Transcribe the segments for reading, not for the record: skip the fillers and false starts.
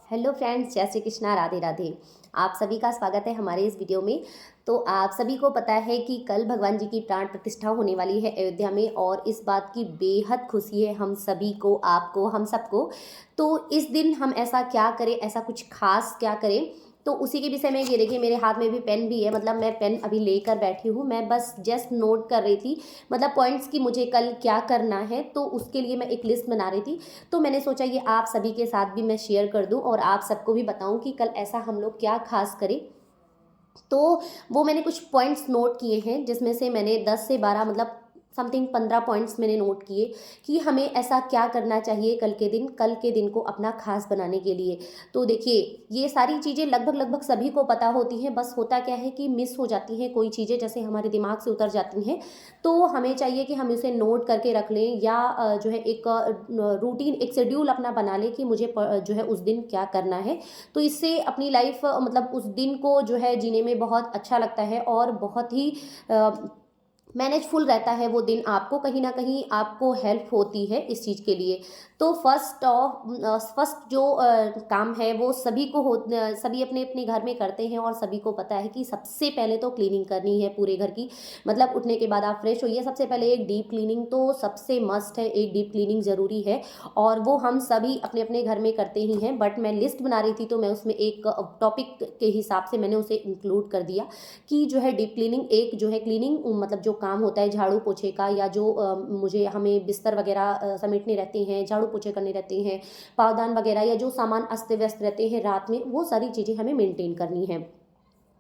Hello friends, जय श्री कृष्णा, राधे राधे। आप सभी का स्वागत है हमारे इस वीडियो में। तो आप सभी को पता है कि कल भगवान जी की प्राण प्रतिष्ठा होने वाली है अयोध्या में, और इस बात की बेहद खुशी है हम सभी को, आपको, हम सबको। तो इस दिन हम ऐसा क्या करें, ऐसा कुछ खास क्या करें, तो उसी के विषय में ये देखिए मेरे हाथ में भी पेन भी है। मतलब मैं पेन अभी लेकर बैठी हूँ, मैं बस जस्ट नोट कर रही थी, मतलब पॉइंट्स की मुझे कल क्या करना है, तो उसके लिए मैं एक लिस्ट बना रही थी। तो मैंने सोचा ये आप सभी के साथ भी मैं शेयर कर दूं और आप सबको भी बताऊं कि कल ऐसा हम लोग क्या खास करें। तो वो मैंने कुछ पॉइंट्स नोट किए हैं, जिसमें से मैंने 10 से 12 मतलब समथिंग 15 पॉइंट्स मैंने नोट किए कि हमें ऐसा क्या करना चाहिए कल के दिन को अपना खास बनाने के लिए। तो देखिए, ये सारी चीज़ें लगभग लगभग सभी को पता होती हैं, बस होता क्या है कि मिस हो जाती हैं कोई चीज़ें, जैसे हमारे दिमाग से उतर जाती हैं। तो हमें चाहिए कि हम इसे नोट करके रख लें, या जो है एक रूटीन, एक शेड्यूल अपना बना लें कि मुझे जो है उस दिन क्या करना है। तो इससे अपनी लाइफ मतलब उस दिन को जो है जीने में बहुत अच्छा लगता है, और बहुत ही मैनेजफुल रहता है वो दिन। आपको कहीं ना कहीं आपको हेल्प होती है इस चीज़ के लिए। तो फर्स्ट जो काम है वो सभी को सभी अपने अपने घर में करते हैं, और सभी को पता है कि सबसे पहले तो क्लीनिंग करनी है पूरे घर की। मतलब उठने के बाद आप फ्रेश होइए, सबसे पहले एक डीप क्लीनिंग तो सबसे मस्ट है, एक डीप क्लीनिंग ज़रूरी है। और वो हम सभी अपने अपने घर में करते ही हैं, बट मैं लिस्ट बना रही थी तो मैं उसमें एक टॉपिक के हिसाब से मैंने उसे इंक्लूड कर दिया कि जो है डीप क्लीनिंग, एक जो है क्लीनिंग मतलब जो काम होता है झाड़ू पोछे का, या जो मुझे हमें बिस्तर वगैरह समेटने रहते हैं, झाड़ू पोछे करने रहते हैं, पावदान वगैरह, या जो सामान अस्त व्यस्त रहते हैं रात में, वो सारी चीज़ें हमें मेंटेन करनी है।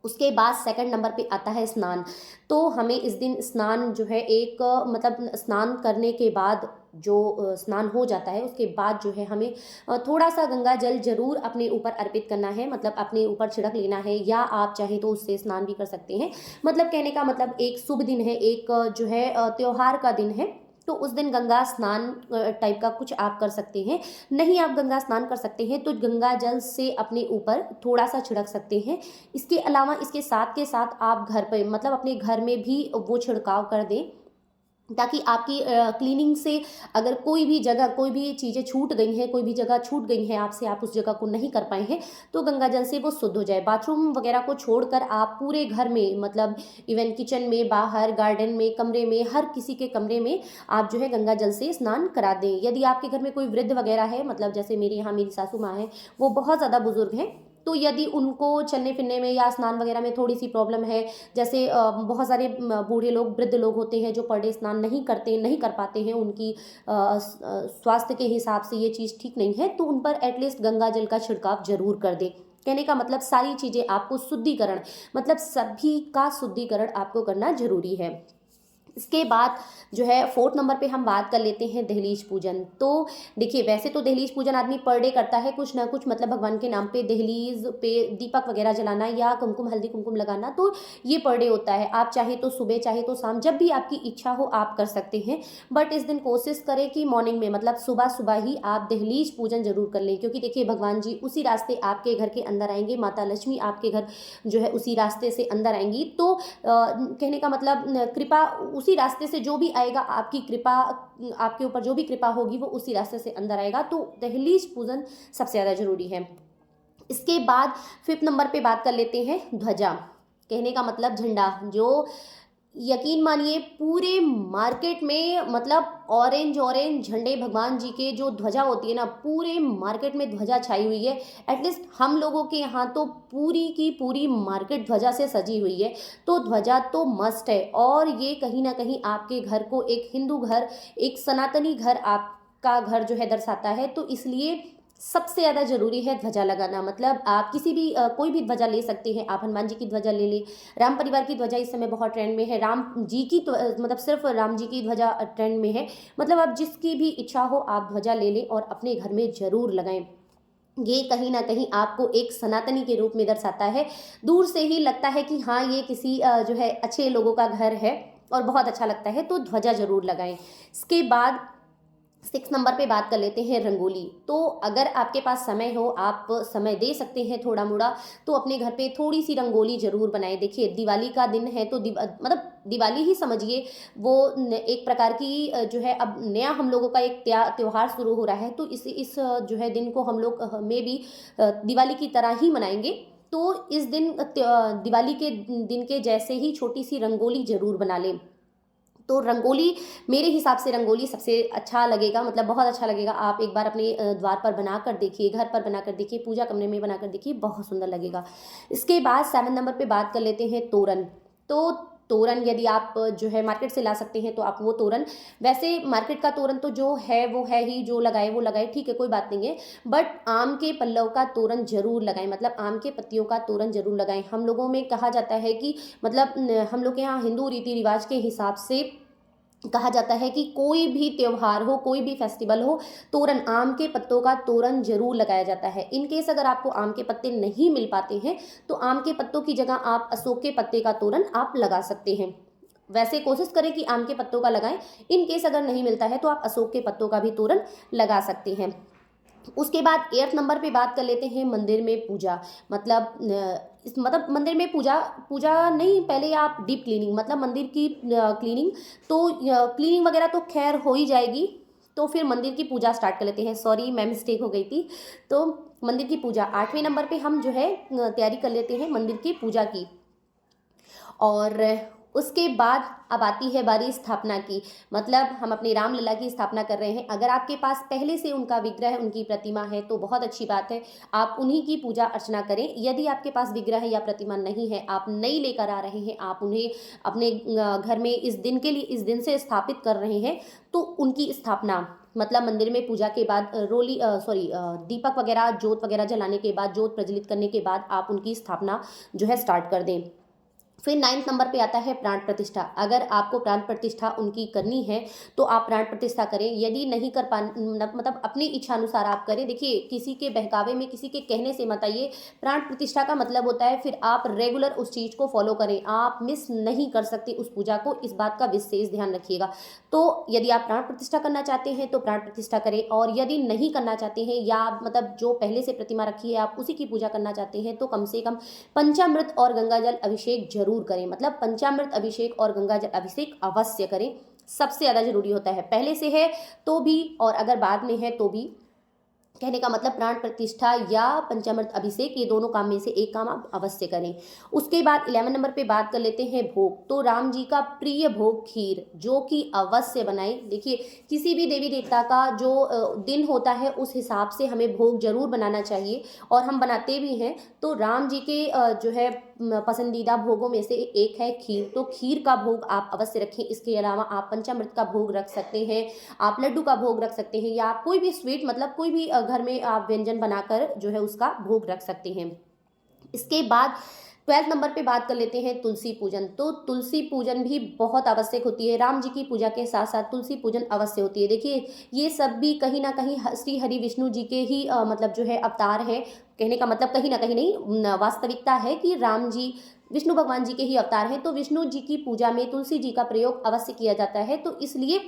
उसके बाद सेकंड नंबर पे आता है स्नान। तो हमें इस दिन स्नान जो है एक मतलब स्नान करने के बाद जो स्नान हो जाता है उसके बाद जो है हमें थोड़ा सा गंगा जल जरूर अपने ऊपर अर्पित करना है, मतलब अपने ऊपर छिड़क लेना है, या आप चाहें तो उससे स्नान भी कर सकते हैं। मतलब कहने का मतलब एक शुभ दिन है, एक जो है त्योहार का दिन है। तो उस दिन गंगा स्नान टाइप का कुछ आप कर सकते हैं। नहीं आप गंगा स्नान कर सकते हैं तो गंगा जल से अपने ऊपर थोड़ा सा छिड़क सकते हैं। इसके अलावा इसके साथ आप घर पर मतलब अपने घर में भी वो छिड़काव कर दें, ताकि आपकी क्लीनिंग से अगर कोई भी जगह, कोई भी चीज़ें छूट गई हैं, कोई भी जगह छूट गई है आपसे, आप उस जगह को नहीं कर पाए हैं, तो गंगा जल से वो शुद्ध हो जाए। बाथरूम वगैरह को छोड़कर आप पूरे घर में, मतलब इवन किचन में, बाहर, गार्डन में, कमरे में, हर किसी के कमरे में आप जो है गंगा जल से स्नान करा दें। यदि आपके घर में कोई वृद्ध वगैरह है, मतलब जैसे मेरे यहाँ मेरी सासू माँ है, वो बहुत ज़्यादा बुजुर्ग हैं, तो यदि उनको चलने फिरने में या स्नान वगैरह में थोड़ी सी प्रॉब्लम है, जैसे बहुत सारे बूढ़े लोग, वृद्ध लोग होते हैं जो पर डे स्नान नहीं कर पाते हैं, उनकी स्वास्थ्य के हिसाब से ये चीज़ ठीक नहीं है, तो उन पर एटलीस्ट गंगा जल का छिड़काव जरूर कर दें। कहने का मतलब सारी चीज़ें आपको शुद्धिकरण, मतलब सभी का शुद्धिकरण आपको करना जरूरी है। इसके बाद जो है फोर्थ नंबर पे हम बात कर लेते हैं दहलीज पूजन। तो देखिए, वैसे तो दहलीज पूजन आदमी पर डे करता है कुछ ना कुछ, मतलब भगवान के नाम पे दहलीज पे दीपक वगैरह जलाना या कुमकुम, हल्दी कुमकुम लगाना, तो ये पर डे होता है। आप चाहे तो सुबह, चाहे तो शाम, जब भी आपकी इच्छा हो आप कर सकते हैं। बट इस दिन कोशिश करें कि मॉर्निंग में, मतलब सुबह सुबह ही आप दहलीज पूजन जरूर कर लें, क्योंकि देखिए भगवान जी उसी रास्ते आपके घर के अंदर आएंगे, माता लक्ष्मी आपके घर जो है उसी रास्ते से अंदर आएंगी। तो कहने का मतलब कृपा उसी रास्ते से, जो भी आएगा आपकी कृपा, आपके ऊपर जो भी कृपा होगी वो उसी रास्ते से अंदर आएगा। तो दहलीज पूजन सबसे ज़्यादा जरूरी है। इसके बाद फिफ्थ नंबर पे बात कर लेते हैं ध्वजा। कहने का मतलब झंडा, जो यकीन मानिए पूरे मार्केट में, मतलब ऑरेंज ऑरेंज झंडे, भगवान जी के जो ध्वजा होती है ना, पूरे मार्केट में ध्वजा छाई हुई है। एटलीस्ट हम लोगों के यहाँ तो पूरी की पूरी मार्केट ध्वजा से सजी हुई है। तो ध्वजा तो मस्ट है, और ये कहीं ना कहीं आपके घर को, एक हिंदू घर, एक सनातनी घर आपका घर जो है दर्शाता है। तो इसलिए सबसे ज़्यादा जरूरी है ध्वजा लगाना। मतलब आप किसी भी कोई भी ध्वजा ले सकते हैं, आप हनुमान जी की ध्वजा ले लें, राम परिवार की ध्वजा इस समय बहुत ट्रेंड में है, राम जी की तो मतलब सिर्फ राम जी की ध्वजा ट्रेंड में है। मतलब आप जिसकी भी इच्छा हो आप ध्वजा ले लें और अपने घर में जरूर लगाएं। ये कहीं ना कहीं आपको एक सनातनी के रूप में दर्शाता है। दूर से ही लगता है कि हाँ ये किसी जो है अच्छे लोगों का घर है, और बहुत अच्छा लगता है। तो ध्वजा जरूर लगाएं। इसके बाद 6 नंबर पे बात कर लेते हैं रंगोली। तो अगर आपके पास समय हो, आप समय दे सकते हैं थोड़ा मोड़ा, तो अपने घर पे थोड़ी सी रंगोली जरूर बनाएं। देखिए दिवाली का दिन है तो मतलब दिवाली ही समझिए, वो एक प्रकार की जो है अब नया हम लोगों का एक त्योहार शुरू हो रहा है, तो इस जो है दिन को हम लोग में भी दिवाली की तरह ही मनाएंगे। तो इस दिन दिवाली के दिन के जैसे ही छोटी सी रंगोली ज़रूर बना लें। तो रंगोली, मेरे हिसाब से रंगोली सबसे अच्छा लगेगा, मतलब बहुत अच्छा लगेगा। आप एक बार अपने द्वार पर बना कर देखिए, घर पर बना कर देखिए, पूजा कमरे में बना कर देखिए, बहुत सुंदर लगेगा। इसके बाद 7 नंबर पे बात कर लेते हैं तोरण। तो तोरण यदि आप जो है मार्केट से ला सकते हैं तो आप वो तोरण, वैसे मार्केट का तोरण तो जो है वो है ही, जो लगाए वो लगाए, ठीक है, कोई बात नहीं है। बट आम के पल्लव का तोरण जरूर लगाएं, मतलब आम के पत्तियों का तोरण जरूर लगाएं। हम लोगों में कहा जाता है कि मतलब हम लोग के यहाँ हिंदू रीति रिवाज के हिसाब से कहा जाता है कि कोई भी त्योहार हो, कोई भी फेस्टिवल हो, तोरण, आम के पत्तों का तोरण जरूर लगाया जाता है। इन केस अगर आपको आम के पत्ते नहीं मिल पाते हैं तो आम के पत्तों की जगह आप अशोक के पत्ते का तोरण आप लगा सकते हैं। वैसे कोशिश करें कि आम के पत्तों का लगाएं, इन केस अगर नहीं मिलता है तो आप अशोक के पत्तों का भी तोरण लगा सकते हैं। उसके बाद 8 नंबर पे बात कर लेते हैं मंदिर में पूजा। मतलब मतलब मंदिर में पूजा पूजा नहीं, पहले आप डीप क्लीनिंग, मतलब मंदिर की क्लीनिंग। तो क्लीनिंग वगैरह तो खैर हो ही जाएगी, तो फिर मंदिर की पूजा स्टार्ट कर लेते हैं। सॉरी, मैं मिस्टेक हो गई थी। तो मंदिर की पूजा 8वें नंबर पे हम जो है तैयारी कर लेते हैं मंदिर की पूजा की। और उसके बाद अब आती है बारी स्थापना की, मतलब हम अपने रामलला की स्थापना कर रहे हैं। अगर आपके पास पहले से उनका विग्रह, उनकी प्रतिमा है तो बहुत अच्छी बात है, आप उन्हीं की पूजा अर्चना करें। यदि आपके पास विग्रह या प्रतिमा नहीं है, आप नई लेकर आ रहे हैं, आप उन्हें अपने घर में इस दिन के लिए, इस दिन से स्थापित कर रहे हैं, तो उनकी स्थापना, मतलब मंदिर में पूजा के बाद दीपक वगैरह, जोत वगैरह जलाने के बाद, जोत प्रज्वलित करने के बाद आप उनकी स्थापना जो है स्टार्ट कर दें। फिर 9 नंबर पे आता है प्राण प्रतिष्ठा। अगर आपको प्राण प्रतिष्ठा उनकी करनी है तो आप प्राण प्रतिष्ठा करें। यदि नहीं कर पा, मतलब अपनी इच्छा अनुसार आप करें। देखिए, किसी के बहकावे में, किसी के कहने से मत आइए। प्राण प्रतिष्ठा का मतलब होता है फिर आप रेगुलर उस चीज़ को फॉलो करें, आप मिस नहीं कर सकते उस पूजा को, इस बात का विशेष ध्यान रखिएगा। तो यदि आप प्राण प्रतिष्ठा करना चाहते हैं तो प्राण प्रतिष्ठा करें, और यदि नहीं करना चाहते हैं, या मतलब जो पहले से प्रतिमा रखी है आप उसी की पूजा करना चाहते हैं, तो कम से कम पंचामृत और गंगाजल अभिषेक जरूर करें। मतलब पंचामृत अभिषेक और गंगाजल अभिषेक अवश्य करें, सबसे ज़्यादा जरूरी होता है। पहले से है तो भी, और अगर बाद में है तो भी। कहने का मतलब प्राण प्रतिष्ठा या पंचामृत अभिषेक, ये दोनों काम में से एक काम आप अवश्य करें। उसके बाद 11 नंबर पे बात कर लेते हैं भोग। तो राम जी का प्रिय भोग खीर, जो कि अवश्य बनाएं। देखिए, किसी भी देवी देवता का जो दिन होता है उस हिसाब से हमें भोग जरूर बनाना चाहिए, और हम बनाते भी हैं। तो राम जी के जो है पसंदीदा भोगों में से एक है खीर, तो खीर का भोग आप अवश्य रखें। इसके अलावा आप पंचामृत का भोग रख सकते हैं, आप लड्डू का भोग रख सकते हैं, या आप कोई भी स्वीट, मतलब कोई भी घर में आप व्यंजन बनाकर जो है उसका भोग रख सकते हैं। इसके बाद 12 नंबर पे बात कर लेते हैं तुलसी पूजन। तो तुलसी पूजन भी बहुत आवश्यक होती है। राम जी की पूजा के साथ साथ तुलसी पूजन अवश्य होती है। देखिए, ये सब भी कहीं ना कहीं श्री हरि विष्णु जी के ही मतलब जो है अवतार है। कहने का मतलब कहीं ना कहीं नहीं, वास्तविकता है कि राम जी विष्णु भगवान जी के ही अवतार हैं। तो विष्णु जी की पूजा में तुलसी जी का प्रयोग अवश्य किया जाता है, तो इसलिए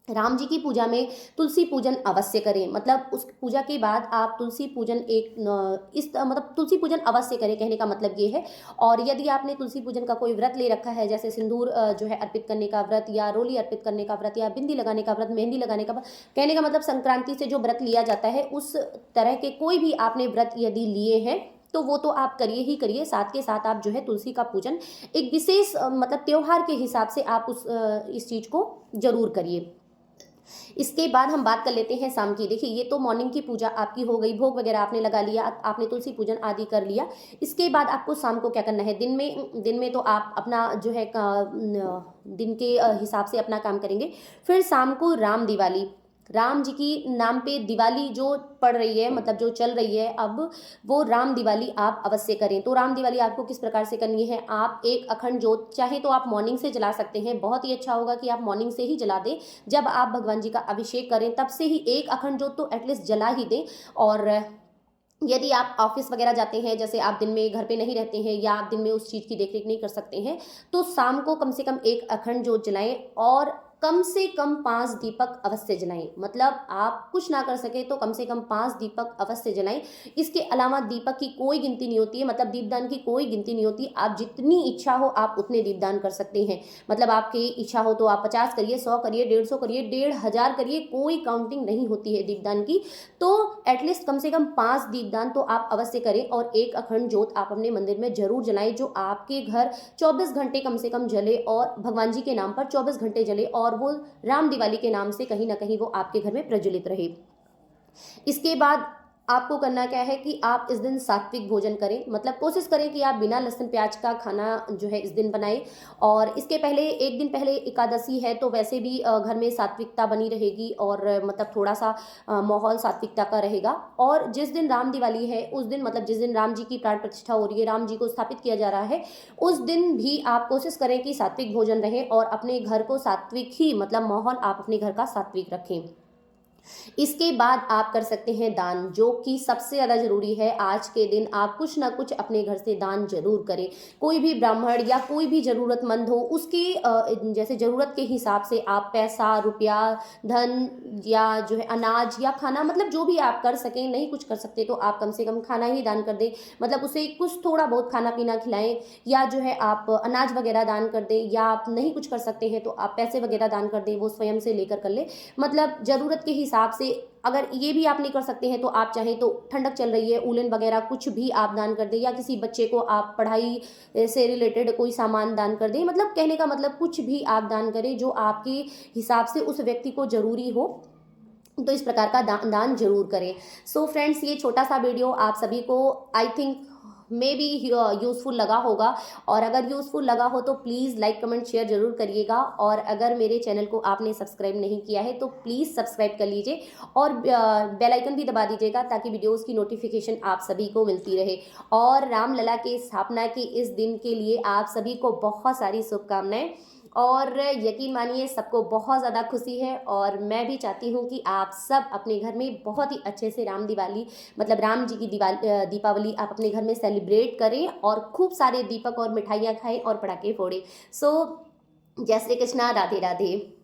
राम जी की पूजा में तुलसी पूजन अवश्य करें। मतलब उस पूजा के बाद आप तुलसी पूजन मतलब तुलसी पूजन अवश्य करें, कहने का मतलब ये है। और यदि आपने तुलसी पूजन का कोई व्रत ले रखा है, जैसे सिंदूर जो है अर्पित करने का व्रत, या रोली अर्पित करने का व्रत, या बिंदी लगाने का व्रत, मेहंदी लगाने का व्रत, कहने का मतलब संक्रांति से जो व्रत लिया जाता है, उस तरह के कोई भी आपने व्रत यदि लिए हैं तो वो तो आप करिए ही करिए। साथ के साथ आप जो है तुलसी का पूजन एक विशेष मतलब त्योहार के हिसाब से आप इस चीज़ को जरूर करिए। इसके बाद हम बात कर लेते हैं शाम की। देखिए, ये तो मॉर्निंग की पूजा आपकी हो गई, भोग वगैरह आपने लगा लिया, आपने तुलसी पूजन आदि कर लिया। इसके बाद आपको शाम को क्या करना है? दिन में तो आप अपना जो है दिन के हिसाब से अपना काम करेंगे। फिर शाम को राम दिवाली, राम जी की नाम पे दिवाली जो पड़ रही है, मतलब जो चल रही है अब, वो राम दिवाली आप अवश्य करें। तो राम दिवाली आपको किस प्रकार से करनी है? आप एक अखंड जोत, चाहे तो आप मॉर्निंग से जला सकते हैं, बहुत ही अच्छा होगा कि आप मॉर्निंग से ही जला दें। जब आप भगवान जी का अभिषेक करें तब से ही एक अखंड जोत तो एटलीस्ट जला ही दें। और यदि आप ऑफिस वगैरह जाते हैं, जैसे आप दिन में घर पे नहीं रहते हैं, या आप दिन में उस चीज़ की देखरेख नहीं कर सकते हैं, तो शाम को कम से कम एक अखंड जोत जलाएं। और कम से कम 5 दीपक अवश्य जलाएं। मतलब आप कुछ ना कर सके तो कम से कम 5 दीपक अवश्य जलाएं। इसके अलावा दीपक की कोई गिनती नहीं होती है, मतलब दीपदान की कोई गिनती नहीं होती। आप जितनी इच्छा हो आप उतने दीपदान कर सकते हैं। मतलब आपकी इच्छा हो तो आप 50 करिए, 100 करिए, 150 करिए, 1500 करिए, कोई काउंटिंग नहीं होती है दीपदान की। तो एटलीस्ट कम से कम 5 दीपदान तो आप अवश्य करें और एक अखंड ज्योत आप अपने मंदिर में जरूर जलाएं, जो आपके घर 24 घंटे कम से कम जले और भगवान जी के नाम पर 24 घंटे जले और वो राम दिवाली के नाम से कहीं ना कहीं वो आपके घर में प्रज्वलित रहे। इसके बाद आपको करना क्या है कि आप इस दिन सात्विक भोजन करें। मतलब कोशिश करें कि आप बिना लहसुन प्याज का खाना जो है इस दिन बनाएं। और इसके पहले एक दिन पहले एकादशी है तो वैसे भी घर में सात्विकता बनी रहेगी और मतलब थोड़ा सा माहौल सात्विकता का रहेगा। और जिस दिन राम दिवाली है उस दिन, मतलब जिस दिन राम जी की प्राण प्रतिष्ठा हो रही है, राम जी को स्थापित किया जा रहा है, उस दिन भी आप कोशिश करें कि सात्विक भोजन रहे और अपने घर को सात्विक ही, मतलब माहौल आप अपने घर का सात्विक रखें। इसके बाद आप कर सकते हैं दान, जो कि सबसे ज़्यादा जरूरी है। आज के दिन आप कुछ ना कुछ अपने घर से दान जरूर करें। कोई भी ब्राह्मण या कोई भी ज़रूरतमंद हो उसकी जैसे ज़रूरत के हिसाब से आप पैसा, रुपया, धन या जो है अनाज या खाना, मतलब जो भी आप कर सकें। नहीं कुछ कर सकते तो आप कम से कम खाना ही दान कर दें। मतलब उसे कुछ थोड़ा बहुत खाना पीना खिलाएं, या जो है आप अनाज वगैरह दान कर दें, या आप नहीं कुछ कर सकते हैं तो आप पैसे वगैरह दान कर दें, वो स्वयं से लेकर कर ले। मतलब ज़रूरत के हिसाब से। अगर ये भी आप नहीं कर सकते हैं तो आप चाहें तो ठंडक चल रही है, उलन वगैरह कुछ भी आप दान कर दें, या किसी बच्चे को आप पढ़ाई से रिलेटेड कोई सामान दान कर दें। मतलब कहने का मतलब कुछ भी आप दान करें जो आपके हिसाब से उस व्यक्ति को ज़रूरी हो, तो इस प्रकार का दान जरूर करें। सो फ्रेंड्स, ये छोटा सा वीडियो आप सभी को I think may be useful लगा होगा। और अगर यूज़फुल लगा हो तो प्लीज़ लाइक कमेंट शेयर जरूर करिएगा। और अगर मेरे चैनल को आपने सब्सक्राइब नहीं किया है तो प्लीज़ सब्सक्राइब कर लीजिए और बेल आइकन भी दबा दीजिएगा ताकि वीडियोस की नोटिफिकेशन आप सभी को मिलती रहे। और रामलला की स्थापना के इस दिन के लिए आप सभी को बहुत सारी शुभकामनाएं। और यकीन मानिए सबको बहुत ज़्यादा खुशी है और मैं भी चाहती हूँ कि आप सब अपने घर में बहुत ही अच्छे से राम दिवाली, मतलब राम जी की दीपावली आप अपने घर में सेलिब्रेट करें और खूब सारे दीपक और मिठाइयाँ खाएं और पटाखे फोड़ें। सो जय श्री कृष्णा, राधे राधे।